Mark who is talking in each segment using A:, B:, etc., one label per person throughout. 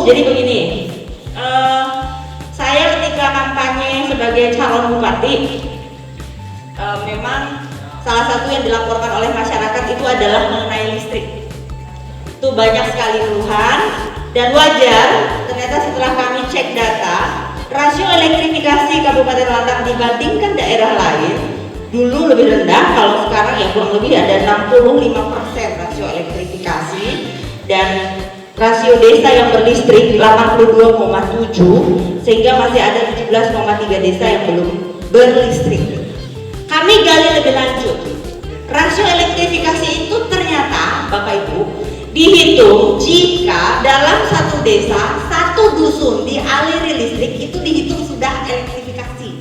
A: jadi begini, saya ketika kampanye sebagai calon bupati, memang salah satu yang dilaporkan oleh masyarakat itu adalah mengenai listrik. Itu banyak sekali keluhan dan wajar. Ternyata setelah kami cek data, rasio elektrifikasi Kabupaten Landak dibandingkan daerah lain dulu lebih rendah, kalau sekarang ya kurang lebih ada 65% rasio elektrifikasi, dan rasio desa yang berlistrik 82,7, sehingga masih ada 17,3 desa yang belum berlistrik. Kami gali lebih lanjut, rasio elektrifikasi itu ternyata Bapak Ibu dihitung jika dalam satu desa, satu dusun dialiri listrik, itu dihitung sudah elektrifikasi.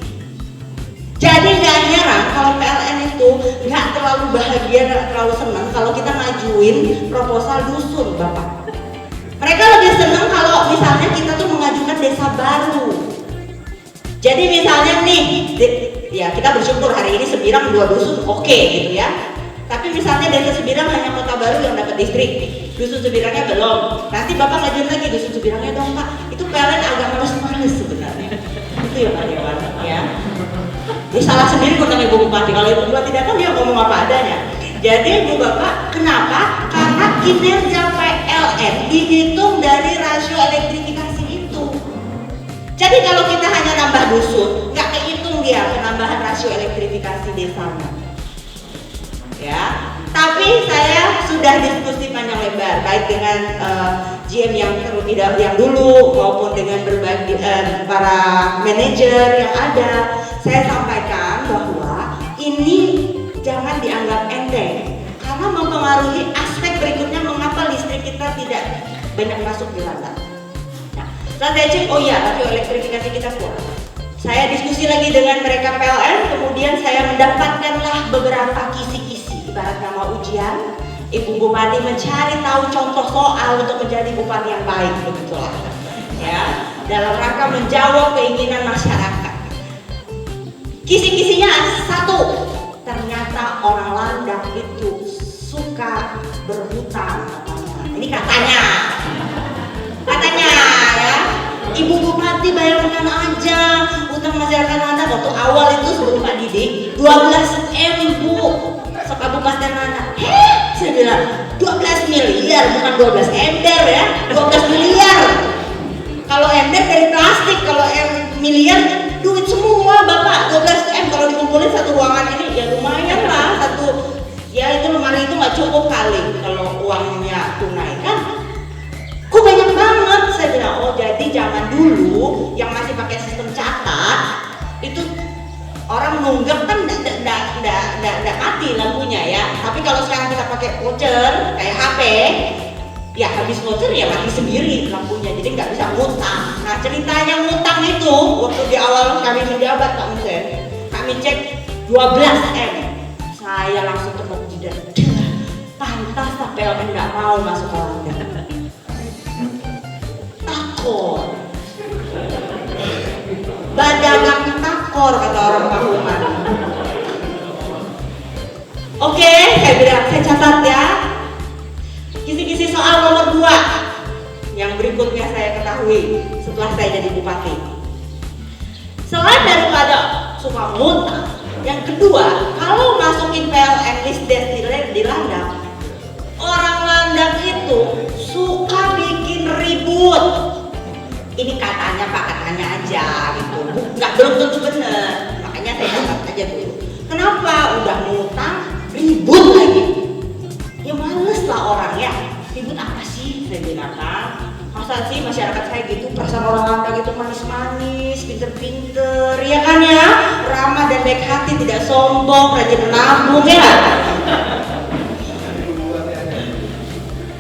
A: Jadi nggak heran kalau PLN itu nggak terlalu bahagia, nggak terlalu senang kalau kita ngajuin proposal dusun, Bapak. Mereka lebih senang kalau misalnya kita tuh mengajukan desa baru. Jadi misalnya nih, ya kita bersyukur hari ini Sebirang 2 dusun oke gitu ya. Tapi misalnya desa Sebirang hanya Kota Baru yang dapat listrik, dusun Sebirangnya belum. Nanti Bapak ngajuin lagi dusun Sebirangnya dong Pak. Itu PLN agak males-males sebenarnya. Itu ya Pak Dewan ya. Dia salah sendiri tentang Ibu Bupati. Kalau Ibu Bupati datang dia ngomong apa adanya. Jadi Ibu Bapak, kenapa? Karena kinerja PLN dihitung dari rasio elektrifikasi itu. Jadi kalau kita hanya nambah dusun, nggak kehitung dia penambahan rasio elektrifikasi desanya. Ya, tapi saya sudah diskusi panjang lebar baik dengan GM yang terlebih dahulu yang dulu maupun dengan berbagai para manajer yang ada. Saya sampaikan bahwa ini jangan dianggap enteng karena mempengaruhi aspek berikutnya mengapa listrik kita tidak banyak masuk di Landak. Nah, strategi rasio elektrifikasi kita kurang. Saya diskusi lagi dengan mereka PLN, kemudian saya mendapatkanlah beberapa kisi-kisi, ibarat nama ujian. Ibu Bupati mencari tahu contoh soal untuk menjadi bupati yang baik, begitulah. Ya, dalam rangka menjawab keinginan masyarakat. Kisi-kisinya satu, ternyata orang Landak itu suka berhutang katanya. Ini katanya ya. Ibu Bupati bayangkan aja utang masyarakat Landak waktu awal itu sebelum Pak Didik 12.000 sekabupaten Landak. Saya bilang 12 miliar bukan 12 ember ya, 12 miliar. Kalau ember dari plastik, kalau miliar duit semua Bapak. 12 M kalau dikumpulin satu ruangan ini ya lumayan lah, satu ya itu lemari itu nggak cukup kali kalau uangnya tunai kan. Kok banyak banget? Saya bilang, oh jadi zaman dulu yang masih pakai sistem catat itu orang nunggak kan enggak mati lampunya ya. Tapi kalau sekarang kita pakai voucher kayak HP, ya habis voucher ya mati sendiri lampunya, jadi nggak bisa ngutang. Nah ceritanya ngutang itu waktu di awal kami menjabat Pak Musen, kami cek 12 M. Saya langsung tepuk jidat. Pantas PLN nggak mau masuk ke Landak. Takor, badangan takor kata orang Pakuman. Oke, saya catat ya. Kisi-kisi soal nomor 2 yang berikutnya saya ketahui setelah saya jadi bupati. Selain daripada suka ngutang, yang kedua, kalau masukin PLN listdes di Landak, orang Landak itu suka bikin ribut. Ini katanya Pak, katanya aja gitu, belum tentu benar. Makanya saya catat aja dulu. Kenapa udah ngutang ribut lagi? Ya males lah orang ya. Ribut apa sih? Saya bilang kan, masa sih masyarakat saya gitu, perasaan orang Landak itu manis-manis, pinter-pinter, ya kan ya, ramah dan baik hati, tidak sombong, rajin menabung ya.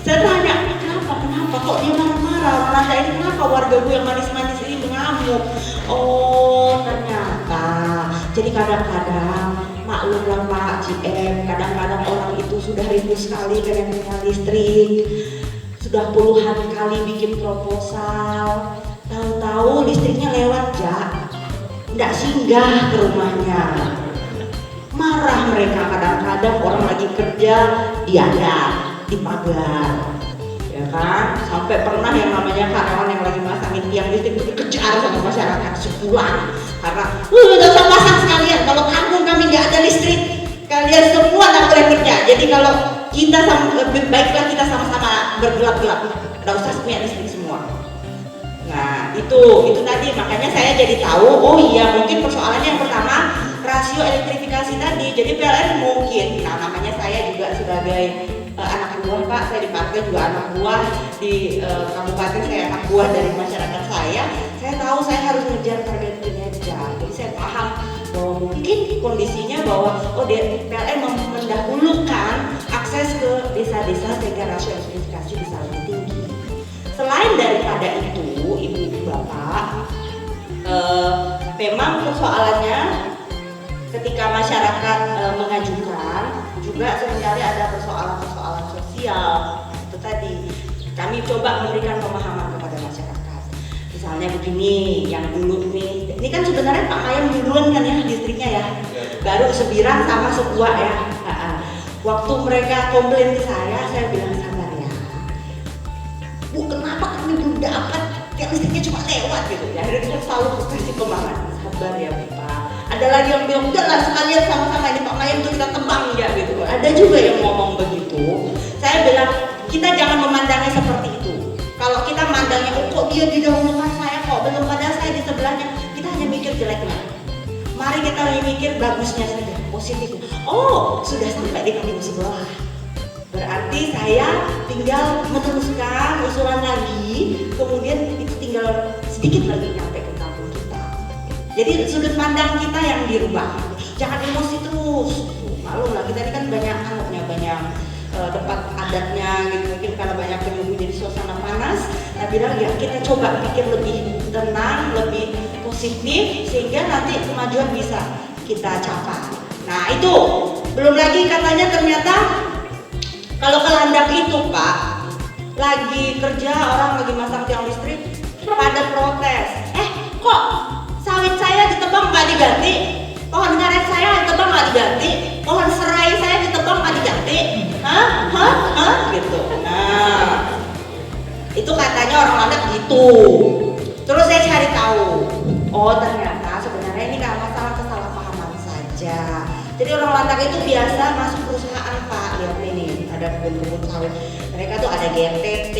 A: Saya tanya, kenapa kok dia marah-marah? Orang Landak ini kenapa warga gue yang manis-manis ini mengamuk? Oh ternyata, jadi kadang-kadang maklumlah Pak GM, kadang-kadang orang itu sudah rindu sekali dengan listrik, sudah puluhan kali bikin proposal, tahu-tahu listriknya lewat nggak singgah ke rumahnya. Marah mereka kadang-kadang, orang lagi kerja diadap, dipagar. ya kan? Sampai pernah yang namanya karyawan yang lagi masangin tiang listrik itu dikejar sama masyarakat sebulan karena udah usah pasang sekalian, kalau kampung kami nggak ada listrik, kalian semua nggak boleh kerja. Jadi kalau kita baiklah kita sama-sama bergelap-gelap, nggak usah punya listrik semua. Nah itu tadi, makanya saya jadi tahu, oh iya mungkin persoalannya yang pertama rasio elektrifikasi tadi. Jadi PLN mungkin, nah namanya saya juga sebagai anak buah Pak, saya di partai juga anak buah, di kabupaten saya anak buah dari masyarakat saya tahu saya harus ngejar target kinerja. Jadi saya paham bahwa mungkin kondisinya bahwa PLN mendahulukan akses ke desa-desa sehingga rasio elektrifikasi bisa lebih tinggi. Selain daripada itu, ibu bapak, memang persoalannya ketika masyarakat mengajukan juga seringkali ada persoalan-persoalan sosial. Itu tadi kami coba memberikan pemahaman kepada masyarakat. Misalnya begini, yang dulu nih, ini kan sebenarnya Pak Mayem duluan kan ya listriknya ya, baru Sebirang sama Sebuah ya. Waktu mereka komplain ke saya bilang sabar ya, Bu, kenapa kami belum dapat, yang listriknya cuma lewat gitu. Ya, akhirnya kita selalu kasih pemahaman, sabar ya Pak. Ada lagi yang bilang, udahlah sekalian sama-sama ini Pak Mayem tuh kita tebang ya gitu. Ada juga yang ngomong begitu. Saya bilang, kita jangan memandangnya seperti itu. Kalau kita mandangnya, oh kok dia didahulukan saya, kok belum pada saya di sebelahnya, kita hanya mikir jeleknya. Mari kita mikir bagusnya saja, positif. Oh, sudah sampai di kampung sebelah. Berarti saya tinggal meneruskan usulan lagi, kemudian itu tinggal sedikit lagi nyampe ke kampung kita. Jadi sudut pandang kita yang dirubah. Jangan emosi terus. Malu lah, kita ini kan banyak banyak tempat adatnya gitu. Mungkin karena banyak penunggu jadi suasana panas. Nah bilang ya kita coba pikir lebih tenang, lebih positif sehingga nanti kemajuan bisa kita capai. Nah itu belum lagi katanya ternyata kalau ke Landak itu Pak, lagi kerja orang lagi masang tiang listrik pada protes. Kok sawit saya ditebang nggak diganti? Pohon karet saya ditebang nggak diganti? Pohon serai saya ditebang nggak diganti? Hah? Gitu. Nah, itu katanya orang Landak gitu. Terus saya cari tahu, oh ternyata sebenarnya ini karena masalah kesalahpahaman saja. Jadi orang Landak itu biasa masuk perusahaan Pak, lihat ini ada kebun-kebun sawit. Mereka tuh ada GTT,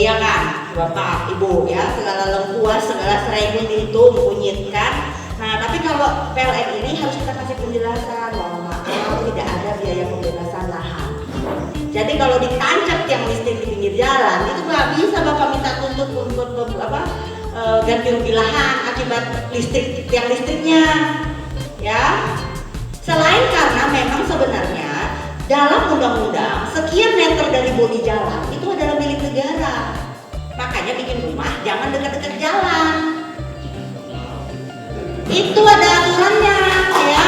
A: ya kan, Bapak, Ibu, ya segala lengkuas, segala serai pun dihitung, kunyitkan. Nah, tapi kalau PLN ini harus kita kasih penjelasan, mohon maaf tidak ada biaya pembebasan lahan. Jadi kalau ditancap tiang listrik di pinggir jalan itu nggak bisa Bapak minta tuntut untuk ganti rugi lahan akibat tiang listriknya, ya. Selain karena memang sebenarnya dalam undang-undang sekian meter dari bodi jalan itu adalah milik negara. Makanya bikin rumah jangan dekat-dekat jalan. Itu ada aturannya, ya.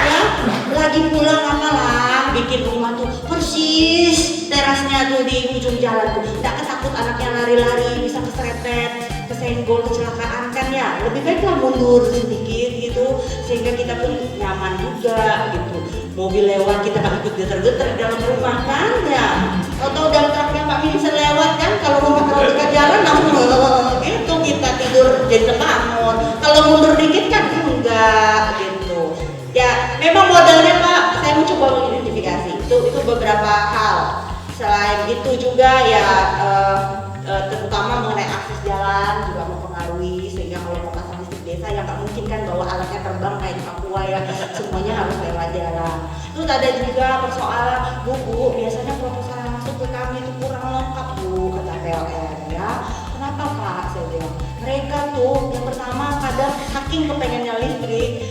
A: Ya, lagi pulang apalah bikin rumah tuh persis terasnya tuh di ujung jalan tuh. Tidak ketakut anaknya lari-lari bisa keserempet, kesenggol, kecelakaan kan ya. Lebih baiklah mundur sedikit gitu sehingga kita pun nyaman juga gitu. Mobil lewat kita nggak ikut geter-geter di dalam rumah kan ya. Atau udah truknya Pak Minister lewat kan, kalau rumah terlalu dekat jalan langsung gitu kita tidur jadi terbangun. Kalau mundur dikit kan enggak gitu. Ya memang modelnya Pak, saya mencoba mengidentifikasi itu beberapa hal. Selain itu juga ya terutama mengenai akses jalan juga mempengaruhi, sehingga kalau mau pasang listrik desa ya nggak mungkin kan bawa alatnya terbang kayak di Papua ya, semuanya harus lewat jalan. Terus ada juga persoalan Bu, biasanya proposal yang masuk ke kami itu kurang lengkap Bu, kata PLN ya. Kenapa Pak? Saya bilang mereka tuh yang pertama kadang saking kepengennya listrik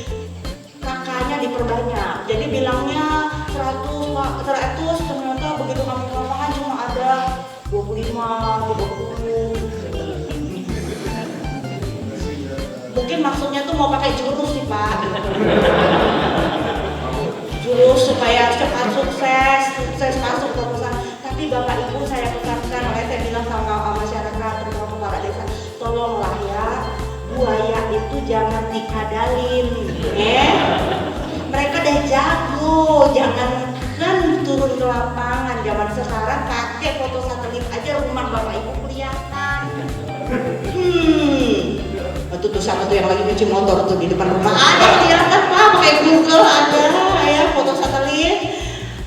A: kakaknya diperbanyak, jadi bilangnya 100 Pak, 100, ternyata begitu kami ke lapangan cuma ada 25, 30. Mungkin maksudnya tuh mau pakai jurus sih Pak. Jurus supaya cepat sukses masuk ke perusahaan. Tapi Bapak Ibu saya pesankan, makanya saya bilang sama masyarakat terutama kepala desa, tolonglah ya, buaya itu jangan dikadalin, mereka udah jago, jangan kan turun ke lapangan. Zaman sekarang pakai foto satelit aja rumah bapak ibu kelihatan. Itu tuh sama tuh yang lagi nyuci motor tuh di depan rumah ada kelihatan Pak, pakai Google ada ya foto satelit.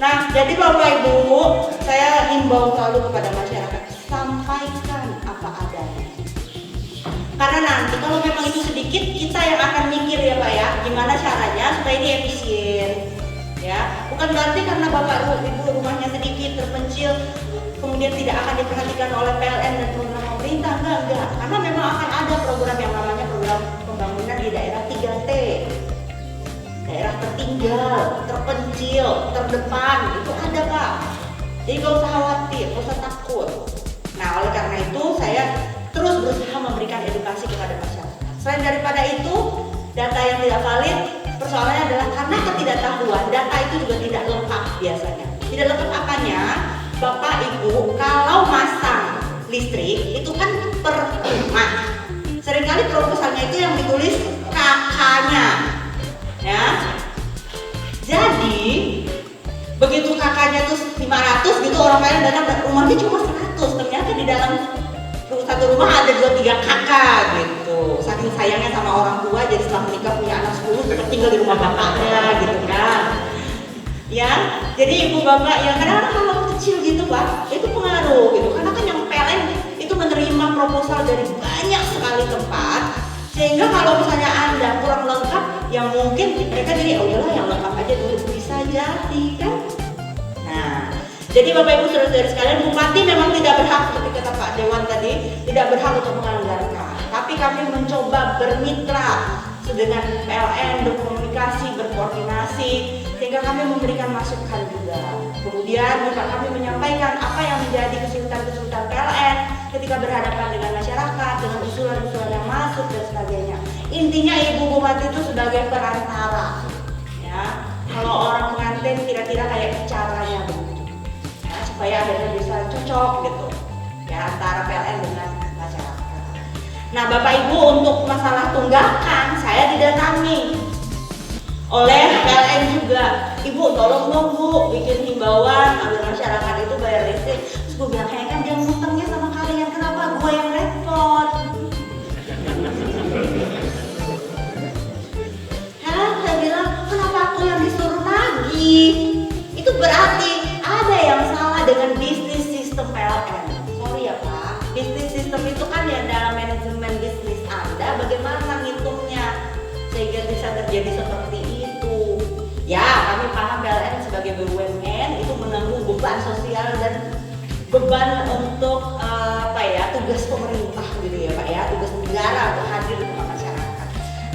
A: Nah, jadi Bapak Ibu, saya himbau selalu kepada masyarakat, sampaikan apa adanya. Karena nanti kalau memang itu sedikit, kita yang akan mikir ya Pak ya, gimana caranya supaya ini efisien. Ya, bukan berarti karena Bapak Ibu rumahnya sedikit, terpencil, kemudian tidak akan diperhatikan oleh PLN dan program pemerintah, enggak. Karena memang akan ada program yang namanya program pembangunan di daerah 3T. Daerah tertinggal, terpencil, terdepan, itu ada Pak. Jadi gak usah khawatir, gak usah takut. Nah, oleh karena itu saya terus berusaha memberikan edukasi kepada masyarakat. Selain daripada itu, data yang tidak valid, persoalannya adalah karena ketidaktahuan, data itu juga tidak lengkap biasanya. Tidak lengkap apanya? Bapak Ibu, kalau masang listrik itu kan per rumah. Seringkali proposalnya itu yang ditulis kakaknya, ya. Jadi begitu kakaknya tuh 500 gitu, orang lain datang dan rumahnya cuma 100. Ternyata di dalam satu rumah ada 2-3 kakak gitu. Saking sayangnya sama orang tua, jadi setelah menikah punya anak 10 tetap tinggal di rumah bapaknya gitu kan. Ya, jadi ibu bapak yang kadang-kadang hal kecil gitu Pak, itu pengaruh gitu. Karena kan yang PLN itu menerima proposal dari banyak sekali tempat, sehingga kalau misalnya Anda kurang lengkap, yang mungkin mereka jadi oh yalah yang lengkap aja dulu, bisa jadi kan. Nah, jadi Bapak Ibu saudara-saudara sekalian, Bupati memang tidak berhak seperti kata Pak Dewan tadi, tidak berhak untuk menganggarkan. Tapi kami mencoba bermitra dengan PLN, berkomunikasi, berkoordinasi, sehingga kami memberikan masukan juga. Kemudian juga kami menyampaikan apa yang menjadi kesulitan-kesulitan PLN ketika berhadapan dengan masyarakat, dengan usulan-usulan yang masuk dan sebagainya. Intinya Ibu Bupati itu sebagai perantara, ya. Kalau orang pengantin kira-kira kayak caranya begitu, ya, supaya akhirnya bisa cocok gitu, ya antara PLN dengan masyarakat. Nah Bapak Ibu, untuk masalah tunggakan saya didatangi oleh PLN juga. Ibu tolong dong Bu bikin himbauan agar masyarakat itu bayar listrik. Terus gue bilang, kan dia ngutangnya sama kalian, kenapa gue yang repot? Saya bilang, kenapa aku yang disuruh nagih? Itu berarti ada yang salah dengan bisnis sistem PLN. Sorry ya Pak, bisnis sistem itu kan ya dalam manajemen bisnis Anda bagaimana ngitungnya sehingga bisa terjadi seperti itu. Ya, kami paham PLN sebagai BUMN itu menanggung beban sosial dan beban untuk tugas pemerintah gitu ya Pak ya, tugas negara untuk hadir di tengah masyarakat.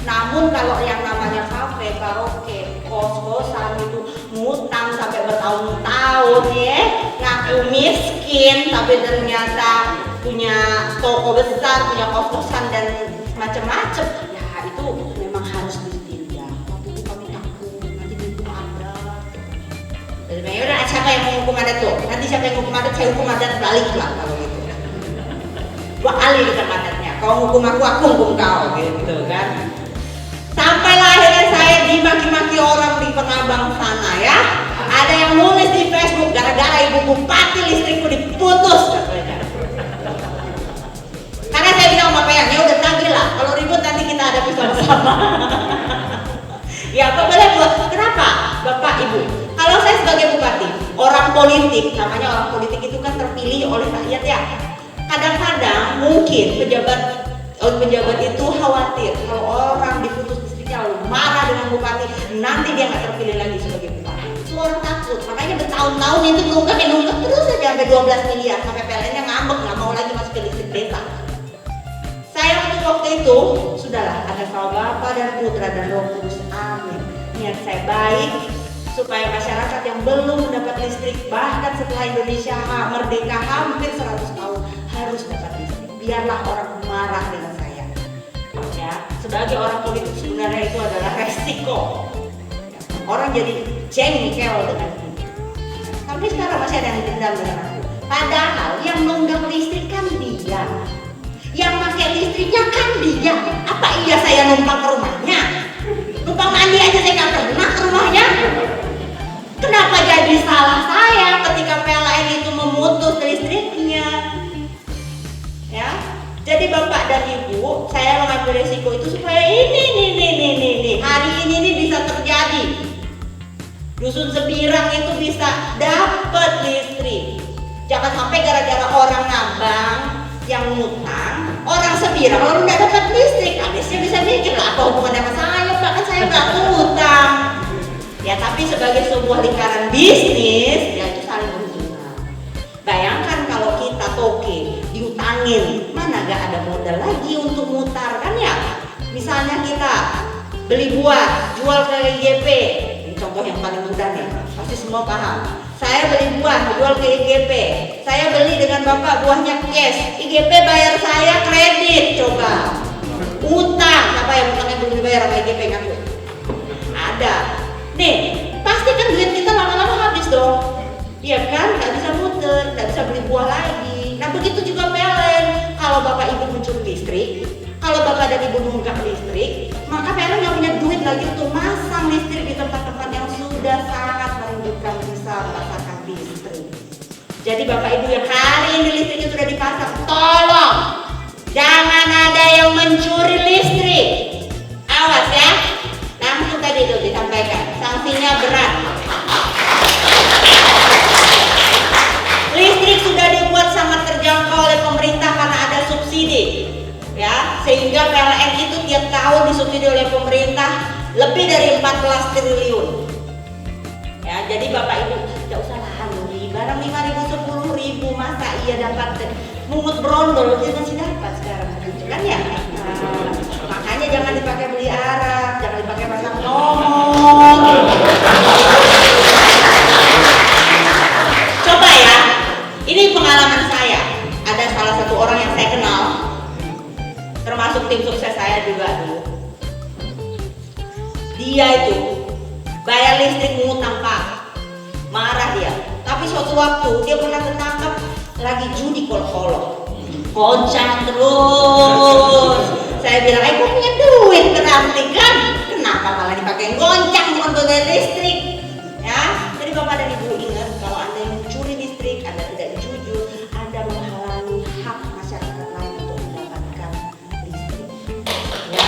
A: Namun kalau yang namanya kafe, karaoke, kos-kosan itu ngutang sampai bertahun-tahun ya, ngaku miskin tapi ternyata punya toko besar, punya kos-kosan dan macam-macam, ya itu memang harus ditindak. Waktu itu kami takut nanti dihukum adat. Ya udah, siapa yang mau hukum adat tuh? Nanti siapa yang hukum adat, saya hukum adat balik lah kalau gitu. 2 kali kita adatnya. Kau hukum aku hukum kau gitu kan. Sampailah akhirnya saya dimaki-maki orang di Penabang sana ya. Ada yang nulis di Facebook, gara-gara Ibu Bupati listrikku diputus katanya. Karena saya bilang sama PLN, ya udah tagih lah, kalau ribut nanti kita hadapi sama-sama. Ya, Pak boleh buat. Kenapa? Bapak Ibu, kalau saya sebagai bupati, orang politik, namanya orang politik itu kan terpilih oleh rakyat ya. Kadang-kadang mungkin pejabat itu khawatir kalau orang diputus listriknya lalu marah dengan bupati, nanti dia nggak terpilih lagi sebagai bupati. Itu orang takut, makanya bertahun-tahun itu nunggak terus saja sampai 12 miliar, sampai PLN-nya ngambek nggak mau lagi masuk ke listrik desa. Saya waktu itu sudahlah, ada sama Bapa dan Putra dan Roh Kudus, amin. Niat saya baik supaya masyarakat yang belum mendapat listrik, bahkan setelah Indonesia merdeka hampir 100 tahun harus dapat listrik. Biarlah orang marah dengan saya. Ya, sebagai orang politik sebenarnya itu adalah resiko. Ya, orang jadi jengkel dengan ini. Tapi sekarang masih ada yang dendam dengan aku. Padahal yang nunggak listrik kan dia. Yang pakai listriknya kan dia. Apa iya saya numpang ke rumahnya? Numpang mandi aja saya nggak pernah ke rumahnya. Kenapa jadi salah saya? dan Ibu, saya mengambil resiko itu supaya ini hari ini bisa terjadi. Dusun Sebirang itu bisa dapat listrik. Jangan sampai gara-gara orang Nambang yang ngutang, orang Sebirang lalu nggak dapat listrik. Habisnya bisa mikir lah, apa hubungannya sama saya? Bahkan saya nggak ngutang. Ya tapi sebagai sebuah lingkaran bisnis, ya itu saling berhubungan. Bayangkan kalau kita toke diutangin, mana gak ada modal lagi untuk mutar kan ya? Misalnya kita beli buah, jual ke IGP, ini contoh yang paling mudah nih, pasti semua paham. Saya beli buah, jual ke IGP, saya beli dengan bapak buahnya cash, IGP bayar saya kredit, coba. Utang, siapa yang utangnya belum dibayar sama IGP kan? Ada. Nih, pasti kan duit kita lama-lama habis dong. Iya kan, nggak bisa muter, nggak bisa beli buah lagi. Nah begitu juga PLN. Kalau bapak ibu mencuri listrik, kalau bapak dan ibu nunggak listrik, maka PLN nggak punya duit lagi untuk masang listrik di tempat-tempat yang sudah sangat merindukan bisa merasakan listrik. Jadi bapak ibu yang hari ini listriknya sudah dipasang, tolong jangan ada yang mencuri listrik. Awas ya. Langsung tadi itu disampaikan, sanksinya berat. Listrik sudah dibuat sangat terjangkau oleh pemerintah karena ada subsidi, ya, sehingga PLN itu tiap tahun disubsidi oleh pemerintah lebih dari 14 triliun. Ya, jadi bapak ibu tidak usah lah beli barang 5.000, 10.000, masa iya dapat mungut brondol dia masih dapat sekarang, gitu kan ya. Makanya jangan dipakai beli Arab, jangan dipakai pasang nomor. Coba ya, ini pengalaman saya. Ada salah satu orang yang saya kenal, termasuk tim sukses saya juga dulu. Dia itu bayar listrik ngutang Pak, marah dia. Tapi suatu waktu dia pernah ketangkap lagi judi kolok-kolok, goncang terus. Saya bilang, kok punya duit berarti kan? Kenapa malah dipakai goncang bukan bayar listrik? Ya, jadi bapak dan ibu ingat kalau anda yang mencuri listrik, anda tidak jujur, anda menghalangi hak masyarakat lain untuk mendapatkan listrik. Ya.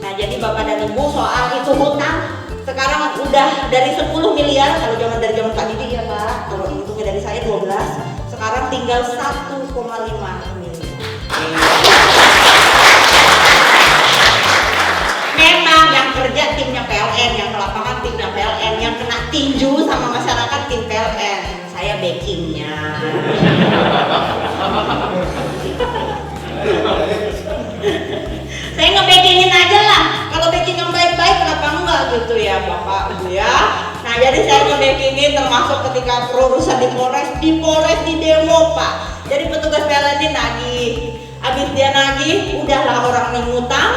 A: Nah, jadi bapak dan ibu soal itu hutang sekarang udah dari 10 miliar kalau dari zaman Pak Didi ya Pak. Kalau hitungnya dari saya 12, sekarang tinggal 1,5 miliar. Memang yang kerja timnya PLN, yang ke lapangan timnya PLN, yang kena tinju sama masyarakat tim PLN. Saya backingnya. Saya nge-backingin aja lah. Kalau backing yang baik-baik kenapa enggak gitu ya Bapak Ibu ya. Nah jadi saya nge-backingin termasuk ketika perurusan di Polres di demo Pak. Jadi petugas PLN ini nagih. Abis dia nagih, udahlah orang yang ngutang,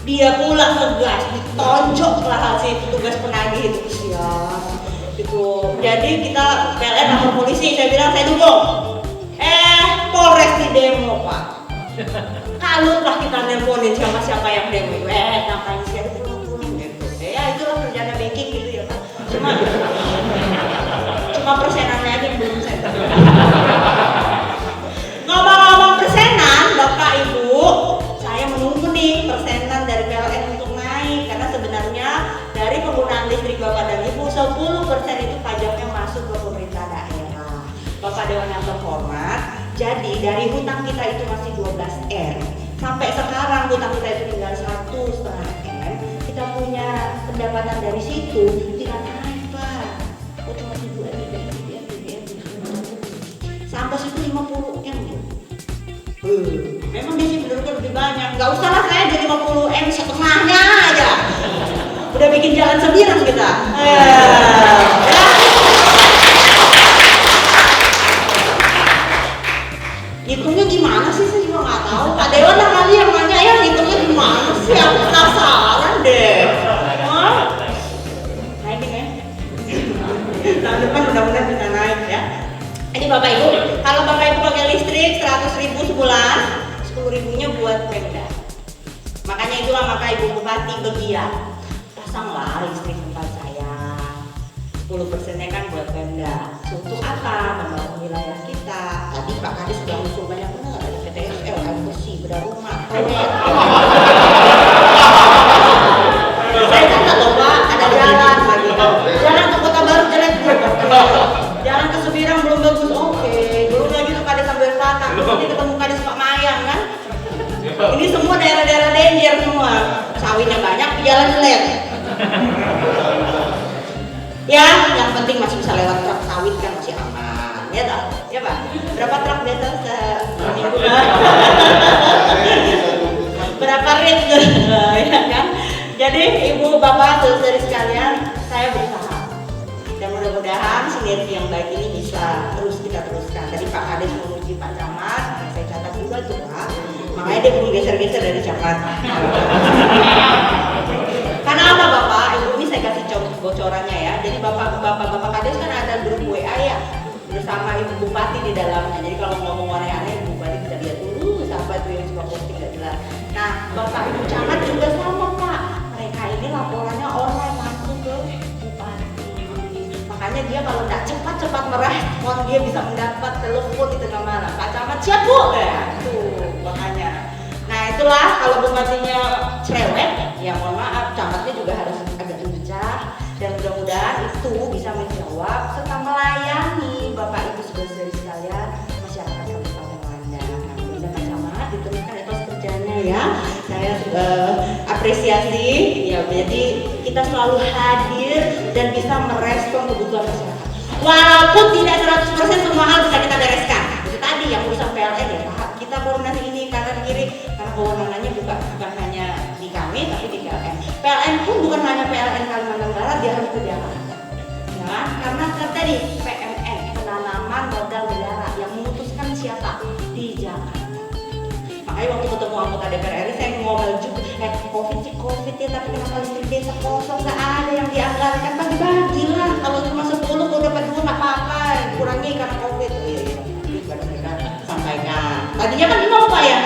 A: dia pulang ngegas, ditonjok lah si petugas penagih itu siap. Gitu. Jadi kita PLN sama polisi, saya bilang saya dukung. Polres di demo Pak. Kalau lah kita nelponin siapa yang demo, ngapain sih ada pulang-pulang gitu. Ya itulah kerjaan banking gitu ya Pak. Cuma persenannya aja yang belum saya tahu. Ngomong-ngomong persenan, Bapak Ibu, saya menunggu nih persenan dari PLN untuk naik karena sebenarnya dari penggunaan listrik Bapak dan Ibu 10% itu pajaknya masuk ke pemerintah daerah. Bapak Dewan yang terhormat, jadi dari hutang kita itu masih 12 M. Sampai sekarang hutang kita itu tinggal 1,5 M. Kita punya pendapatan dari situ tidak naik Pak. Oh cuma 7 M, sampai situ 50 M. Memang dia sih bener-bener lebih banyak. Gak usah lah saya jadi 50 M setengahnya aja. Udah bikin jalan Sebirang kita. Hitungnya gimana sih? Saya juga nggak tahu. Pak Dewan lah kali yang nanya ya hitungnya gimana sih? Aku penasaran deh. Naikin ya. Tahun depan mudah-mudahan bisa naik ya. Jadi Bapak Ibu, kalau Bapak Ibu pakai listrik 100.000 sebulan, 10.000-nya buat Pemda. Makanya itulah Bapak Ibu Bupati bergiat. Pasanglah listrik tempat saya. 10%-nya kan buat Pemda. Untuk apa? Membangun wilayah kita. Tadi Pak Kades sudah usul banyak benar, ada PTSL, air bersih, bedah rumah, toilet. Saya kata loh Pak, ada jalan lagi. Jalan ke Kota Baru jelek. Jalan ke Subirang belum bagus. Oke, belum lagi ke Kades Sambil Selatan. Nanti ketemu Kades Pak Mayang kan. Ini semua daerah-daerah danger semua. Sawitnya banyak, jalan jelek. Ya, yang penting masih bisa lewat truk sawit kan masih aman, ya tak? Ya Pak? Berapa truk biasa seminggu? Berapa rit? Ya kan? Jadi Ibu Bapak saudari sekalian, saya berusaha dan mudah-mudahan sinergi yang baik ini bisa terus kita teruskan. Tadi Pak Kades memuji Pak Camat, saya catat juga tuh Pak. Makanya dia belum geser-geser dari Camat. Karena apa Bapak? Ibu ini saya kasih bocorannya ya. Jadi Bapak Kades kan ada grup WA ya bersama Ibu Bupati di dalamnya. Jadi kalau ngomong aneh-aneh Ibu Bupati bisa lihat dulu siapa itu yang suka posting gak jelas. Nah Bapak Ibu Camat juga sama Pak. Mereka ini laporannya online langsung ke Bupati. Makanya dia kalau tidak cepat merespon dia bisa mendapat telepon di tengah malam. Pak Camat siap Bu ya. Tuh makanya. Nah itulah kalau bupatinya cerewet, ya mohon maaf, camatnya juga harus agak lincah dan mudah-mudahan itu bisa menjawab serta melayani Bapak Ibu saudara sekalian masyarakat Kabupaten Landa. Nah, mudah Pak Camat diteruskan etos kerjanya ya. Saya apresiasi ya. Jadi kita selalu hadir dan bisa merespon kebutuhan masyarakat. Walaupun tidak 100% semua hal bisa kita bereskan. Itu tadi yang urusan PLN ya Pak. Kita koordinasi ini kanan kiri karena kewenangannya bukan hanya di kami tapi di PLN. PLN pun bukan hanya PLN Kalimantan Barat, dia harus ke Jakarta. Ya, karena tadi PMN penanaman modal negara yang memutuskan siapa di Jakarta. Makanya waktu ketemu anggota DPR RI saya ngomel juga, COVID ya tapi kenapa listrik desa kosong nggak ada yang dianggarkan, bagi-bagi lah. Kalau cuma 10 kalau dapat 2 nggak apa-apa, kurangi karena COVID. Sampaikan. Tadinya kan 0 Pak ya.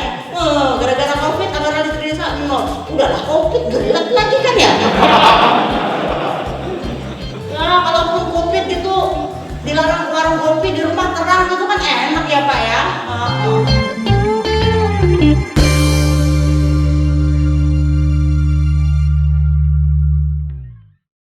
A: Gara-gara COVID anggaran listrik desa 0. Udahlah COVID gelap lagi kan ya. Ya kalau